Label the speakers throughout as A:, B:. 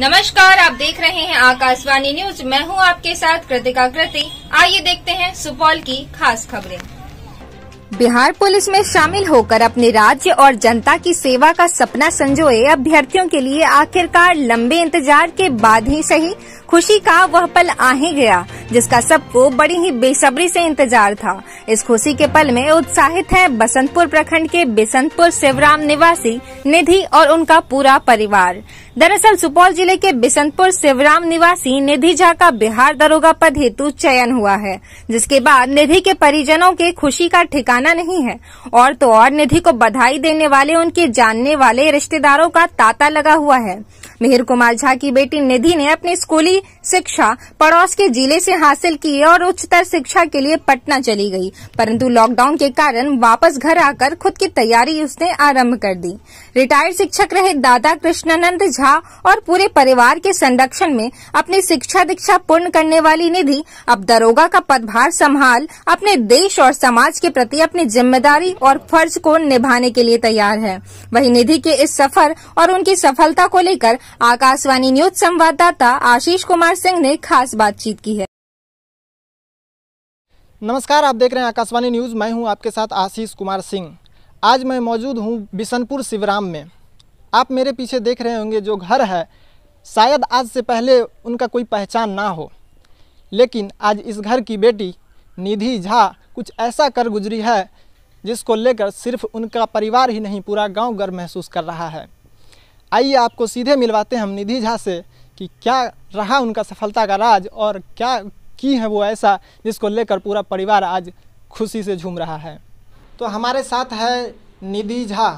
A: नमस्कार, आप देख रहे हैं आकाशवाणी न्यूज। मैं हूं आपके साथ कृतिका कृति। आइए देखते हैं सुपौल की खास खबरें।
B: बिहार पुलिस में शामिल होकर अपने राज्य और जनता की सेवा का सपना संजोए अभ्यर्थियों के लिए आखिरकार लंबे इंतजार के बाद ही सही खुशी का वह पल आ ही गया, जिसका सबको बड़ी ही बेसब्री से इंतजार था। इस खुशी के पल में उत्साहित है बसंतपुर प्रखंड के बिसंतपुर शिवराम निवासी निधि और उनका पूरा परिवार। दरअसल सुपौल जिले के बिसंतपुर शिवराम निवासी निधि झा का बिहार दरोगा पद हेतु चयन हुआ है, जिसके बाद निधि के परिजनों के खुशी का ठिकाना नहीं है। और तो और निधि को बधाई देने वाले उनके जानने वाले रिश्तेदारों का तांता लगा हुआ है। मिहिर कुमार झा की बेटी निधि ने अपनी स्कूली शिक्षा पड़ोस के जिले से हासिल की और उच्चतर शिक्षा के लिए पटना चली गई, परंतु लॉकडाउन के कारण वापस घर आकर खुद की तैयारी उसने आरंभ कर दी। रिटायर्ड शिक्षक रहे दादा कृष्णानंद झा और पूरे परिवार के संरक्षण में अपनी शिक्षा दीक्षा पूर्ण करने वाली निधि अब दरोगा का पदभार संभाल अपने देश और समाज के प्रति अपनी जिम्मेदारी और फर्ज को निभाने के लिए तैयार है। वहीं निधि के इस सफर और उनकी सफलता को लेकर आकाशवाणी न्यूज संवाददाता आशीष कुमार सिंह ने खास बातचीत की है।
C: नमस्कार, आप देख रहे हैं आकाशवाणी न्यूज। मैं हूं आपके साथ आशीष कुमार सिंह। आज मैं मौजूद हूं बिसंतपुर शिवराम में। आप मेरे पीछे देख रहे होंगे जो घर है, शायद आज से पहले उनका कोई पहचान ना हो, लेकिन आज इस घर की बेटी निधि झा कुछ ऐसा कर गुजरी है जिसको लेकर सिर्फ उनका परिवार ही नहीं पूरा गांव गर्व महसूस कर रहा है। आइए आपको सीधे मिलवाते हैं हम निधि झा से कि क्या रहा उनका सफलता का राज और क्या की है वो ऐसा जिसको लेकर पूरा परिवार आज खुशी से झूम रहा है। तो हमारे साथ है निधि झा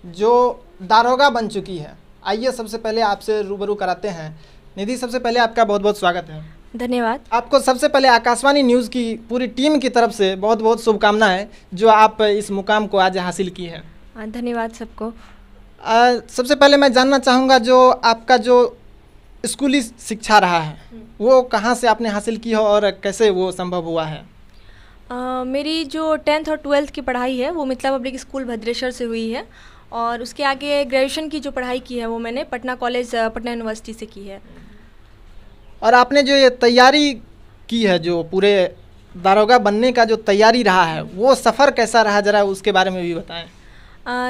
C: जो दारोगा बन चुकी है। आइए सबसे पहले आपसे रूबरू कराते हैं। निधि, सबसे पहले आपका बहुत बहुत स्वागत है।
B: धन्यवाद।
C: आपको सबसे पहले आकाशवाणी न्यूज़ की पूरी टीम की तरफ से बहुत बहुत शुभकामनाएं जो आप इस मुकाम को आज हासिल की है।
B: धन्यवाद सबको।
C: सबसे पहले मैं जानना चाहूँगा जो आपका जो स्कूली शिक्षा रहा है वो कहाँ से आपने हासिल की हो और कैसे वो संभव हुआ है?
D: मेरी जो 10th और 12th की पढ़ाई है वो मिथिला पब्लिक स्कूल भद्रेश्वर से हुई है, और उसके आगे ग्रेजुएशन की जो पढ़ाई की है वो मैंने पटना कॉलेज पटना यूनिवर्सिटी से की है।
C: और आपने जो ये तैयारी की है, जो पूरे दारोगा बनने का जो तैयारी रहा है, वो सफ़र कैसा रहा, ज़रा उसके बारे में भी बताएं।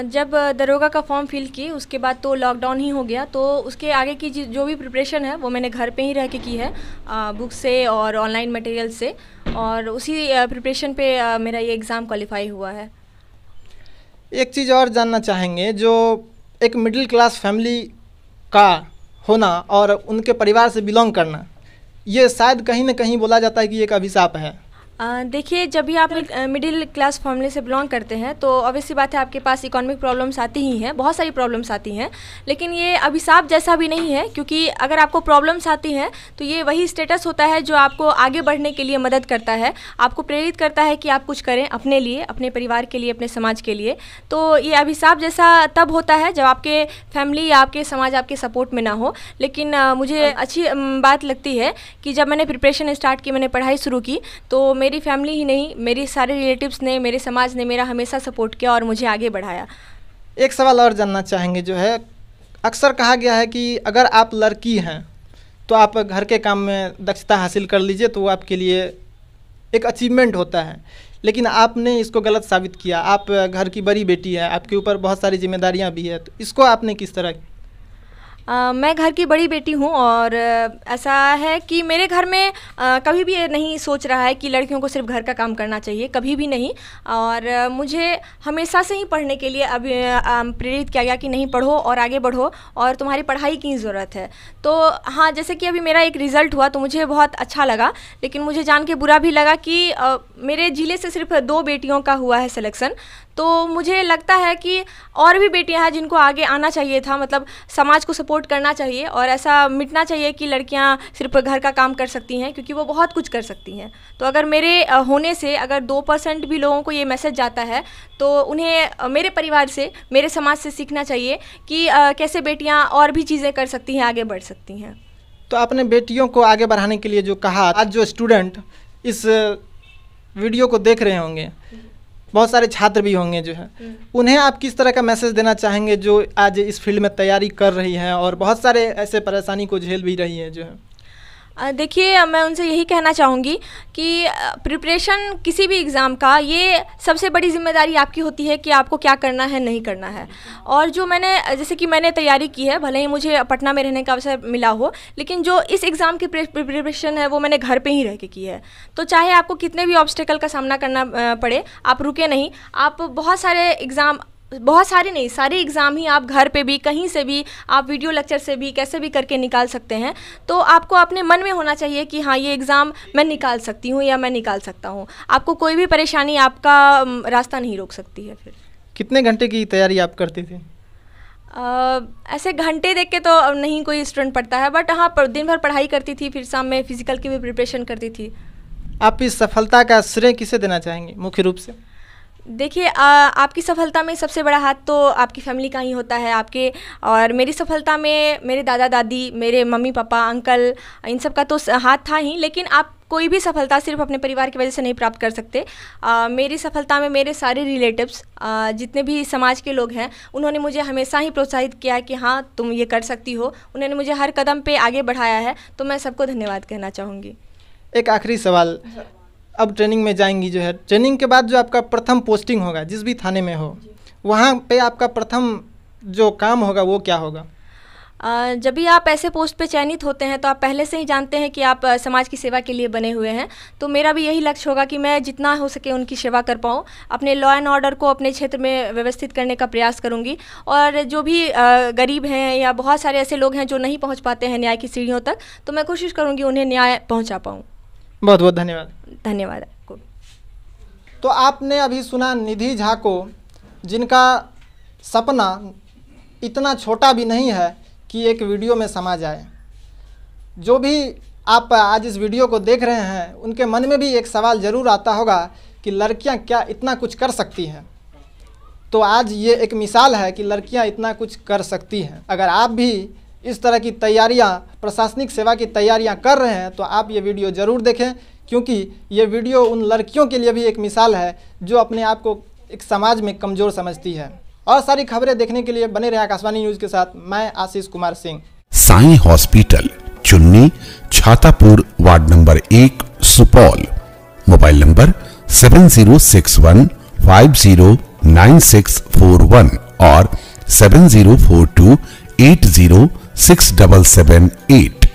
D: जब दरोगा का फॉर्म फिल की उसके बाद तो लॉकडाउन ही हो गया, तो उसके आगे की जो भी प्रिपरेशन है वो मैंने घर पे ही रह के की है, बुक से और ऑनलाइन मटेरियल से, और उसी प्रिपरेशन पे मेरा ये एग्ज़ाम क्वालिफाई हुआ है।
C: एक चीज़ और जानना चाहेंगे, जो एक मिडिल क्लास फैमिली का होना और उनके परिवार से बिलोंग करना, ये शायद कहीं ना कहीं बोला जाता है कि एक अभिशाप है।
D: देखिए, जब भी आप मिडिल क्लास फैमिली से बिलोंग करते हैं तो ऑब्वियस सी बात है आपके पास इकोनॉमिक प्रॉब्लम्स आती ही हैं, बहुत सारी प्रॉब्लम्स आती हैं, लेकिन ये अभिशाप जैसा भी नहीं है, क्योंकि अगर आपको प्रॉब्लम्स आती हैं तो ये वही स्टेटस होता है जो आपको आगे बढ़ने के लिए मदद करता है, आपको प्रेरित करता है कि आप कुछ करें अपने लिए, अपने परिवार के लिए, अपने समाज के लिए। तो ये अभिशाप जैसा तब होता है जब आपके फैमिली या आपके समाज आपके सपोर्ट में ना हो। लेकिन मुझे अच्छी बात लगती है कि जब मैंने प्रिपरेशन स्टार्ट की, मैंने पढ़ाई शुरू की, तो मेरी फैमिली ही नहीं, मेरे सारे रिलेटिव्स ने, मेरे समाज ने मेरा हमेशा सपोर्ट किया और मुझे आगे बढ़ाया।
C: एक सवाल और जानना चाहेंगे, जो है अक्सर कहा गया है कि अगर आप लड़की हैं तो आप घर के काम में दक्षता हासिल कर लीजिए तो वो आपके लिए एक अचीवमेंट होता है, लेकिन आपने इसको गलत साबित किया। आप घर की बड़ी बेटी है, आपके ऊपर बहुत सारी जिम्मेदारियां भी है, तो इसको आपने किस तरह?
D: मैं घर की बड़ी बेटी हूँ, और ऐसा है कि मेरे घर में कभी भी ये नहीं सोच रहा है कि लड़कियों को सिर्फ घर का काम करना चाहिए, कभी भी नहीं। और मुझे हमेशा से ही पढ़ने के लिए अभी प्रेरित किया गया कि नहीं, पढ़ो और आगे बढ़ो और तुम्हारी पढ़ाई की ज़रूरत है। तो हाँ, जैसे कि अभी मेरा एक रिज़ल्ट हुआ तो मुझे बहुत अच्छा लगा, लेकिन मुझे जान के बुरा भी लगा कि मेरे जिले से सिर्फ 2 बेटियों का हुआ है सिलेक्शन। तो मुझे लगता है कि और भी बेटियां हैं जिनको आगे आना चाहिए था, मतलब समाज को सपोर्ट करना चाहिए और ऐसा मिटना चाहिए कि लड़कियां सिर्फ घर का काम कर सकती हैं, क्योंकि वो बहुत कुछ कर सकती हैं। तो अगर मेरे होने से अगर 2% भी लोगों को ये मैसेज जाता है तो उन्हें मेरे परिवार से, मेरे समाज से सीखना चाहिए कि कैसे बेटियाँ और भी चीज़ें कर सकती हैं, आगे बढ़ सकती हैं।
C: तो आपने बेटियों को आगे बढ़ाने के लिए जो कहा, आज जो स्टूडेंट इस वीडियो को देख रहे होंगे बहुत सारे छात्र भी होंगे जो है, उन्हें आप किस तरह का मैसेज देना चाहेंगे जो आज इस फील्ड में तैयारी कर रही हैं और बहुत सारे ऐसे परेशानी को झेल भी रही हैं जो है?
D: देखिए, मैं उनसे यही कहना चाहूँगी कि प्रिपरेशन किसी भी एग्ज़ाम का ये सबसे बड़ी जिम्मेदारी आपकी होती है कि आपको क्या करना है, नहीं करना है। और जो जैसे कि मैंने तैयारी की है, भले ही मुझे पटना में रहने का अवसर मिला हो, लेकिन जो इस एग्ज़ाम की प्रिपरेशन है वो मैंने घर पे ही रह के की है। तो चाहे आपको कितने भी ऑब्स्टेकल का सामना करना पड़े, आप रुके नहीं। आप सारे एग्ज़ाम ही आप घर पे भी, कहीं से भी, आप वीडियो लेक्चर से भी, कैसे भी करके निकाल सकते हैं। तो आपको अपने मन में होना चाहिए कि हाँ, ये एग्ज़ाम मैं निकाल सकती हूँ या मैं निकाल सकता हूँ। आपको कोई भी परेशानी आपका रास्ता नहीं रोक सकती है। फिर
C: कितने घंटे की तैयारी आप करती थी?
D: ऐसे घंटे देख के तो नहीं कोई स्टूडेंट पढ़ता है, बट हाँ, दिन भर पढ़ाई करती थी, फिर शाम में फिजिकल की भी प्रिपरेशन करती थी।
C: आप इस सफलता का श्रेय किसे देना चाहेंगे मुख्य रूप से?
D: देखिए, आपकी सफलता में सबसे बड़ा हाथ तो आपकी फैमिली का ही होता है आपके। और मेरी सफलता में मेरे दादा दादी, मेरे मम्मी पापा, अंकल, इन सब का तो हाथ था ही। लेकिन आप कोई भी सफलता सिर्फ अपने परिवार की वजह से नहीं प्राप्त कर सकते। मेरी सफलता में मेरे सारे रिलेटिव्स, जितने भी समाज के लोग हैं, उन्होंने मुझे हमेशा ही प्रोत्साहित किया कि हाँ, तुम ये कर सकती हो। उन्होंने मुझे हर कदम पे आगे बढ़ाया है, तो मैं सबको धन्यवाद कहना चाहूँगी।
C: एक आखिरी सवाल, अब ट्रेनिंग में जाएंगी जो है, ट्रेनिंग के बाद जो आपका प्रथम पोस्टिंग होगा, जिस भी थाने में हो, वहाँ पे आपका प्रथम जो काम होगा वो क्या होगा?
D: जब भी आप ऐसे पोस्ट पे चयनित होते हैं तो आप पहले से ही जानते हैं कि आप समाज की सेवा के लिए बने हुए हैं। तो मेरा भी यही लक्ष्य होगा कि मैं जितना हो सके उनकी सेवा कर पाऊँ, अपने लॉ एंड ऑर्डर को अपने क्षेत्र में व्यवस्थित करने का प्रयास करूँगी। और जो भी गरीब हैं या बहुत सारे ऐसे लोग हैं जो नहीं पहुँच पाते हैं न्याय की सीढ़ियों तक, तो मैं कोशिश करूँगी उन्हें न्याय पहुँचा पाऊँ।
C: बहुत बहुत धन्यवाद।
D: धन्यवाद आपको।
C: तो आपने अभी सुना निधि झा को, जिनका सपना इतना छोटा भी नहीं है कि एक वीडियो में समा जाए। जो भी आप आज इस वीडियो को देख रहे हैं, उनके मन में भी एक सवाल ज़रूर आता होगा कि लड़कियां क्या इतना कुछ कर सकती हैं। तो आज ये एक मिसाल है कि लड़कियां इतना कुछ कर सकती हैं। अगर आप भी इस तरह की तैयारियां, प्रशासनिक सेवा की तैयारियां कर रहे हैं, तो आप ये वीडियो ज़रूर देखें, क्योंकि ये वीडियो उन लड़कियों के लिए भी एक मिसाल है जो अपने आप को एक समाज में कमज़ोर समझती है। और सारी खबरें देखने के लिए बने रहे आकाशवाणी न्यूज़ के साथ। मैं आशीष कुमार सिंह।
E: साईं हॉस्पिटल, चुन्नी, Chhatapur, ward number 1, Supaul. Mobile number 7061509641 और 7042806778।